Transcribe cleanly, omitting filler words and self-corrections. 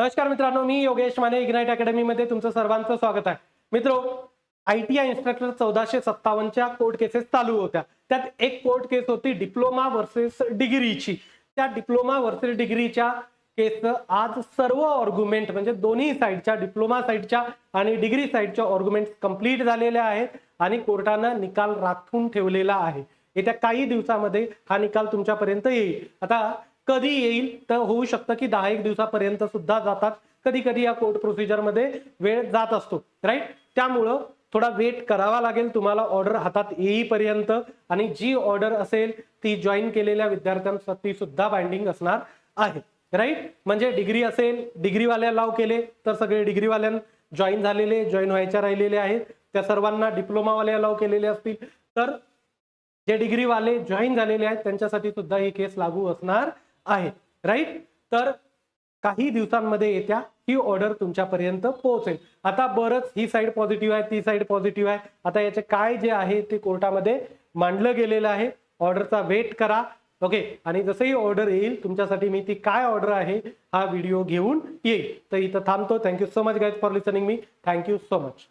नमस्कार मित्रांनो, मी Yogesh Mane ignite academy मध्ये तुमचं सर्वांचं स्वागत आहे. मित्रो, ITI इन्स्ट्रक्टर 1457च्या कोर्ट केसेस चालू होत्या. त्यात एक कोर्ट केस होती डिप्लोमा वर्सेस डिग्रीची. त्या डिप्लोमा वर्सेस डिग्रीच्या केसचं आज सर्व आर्ग्युमेंट म्हणजे दोन्ही साइडच्या, डिप्लोमा साइडच्या आणि डिग्री साइडच्या आर्ग्युमेंट्स कंप्लीट झालेल्या आहेत आणि कोर्टानं निकाल राखून ठेवलेला आहे. येत्या काही दिवसामध्ये हा निकाल तुमच्यापर्यंत येईल. आता कधी येईल तर होऊ शकतं की 10-1 दिवसापर्यंत सुद्धा जातात. कधी कधी या कोर्ट प्रोसिजर मध्ये वेळ जात असतो, राईट. त्यामुळं थोडा वेट करावा लागेल तुम्हाला ऑर्डर हातात येईपर्यंत. आणि जी ऑर्डर असेल ती जॉईन केलेल्या विद्यार्थ्यांसाठी सुद्धा बाइंडिंग असणार आहे, राईट. म्हणजे डिग्री असेल, डिग्रीवाल्या लाव केले तर सगळे डिग्रीवाल्यां जॉईन झालेले, जॉईन व्हायच्या राहिलेले आहेत. त्या सर्वांना डिप्लोमावाले अलाव केलेले असतील तर जे डिग्रीवाले जॉईन झालेले आहेत त्यांच्यासाठी सुद्धा ही केस लागू असणार आहे, राईट. तर काही दिवसांमध्ये येत्या ही ऑर्डर तुमच्यापर्यंत पोहोचेल. आता बरंच ही साइड पॉझिटिव्ह आहे, ती साइड पॉझिटिव्ह आहे. आता याचे काय जे आहे ते कोर्टामध्ये मांडलं गेलेलं आहे. ऑर्डरचा वेट करा, ओके. आणि जसंही ऑर्डर येईल तुमच्यासाठी मी ती काय ऑर्डर आहे हा व्हिडिओ घेऊन येईल. तर इथं थांबतो. Thank you so much guys for listening me. Thank you so much.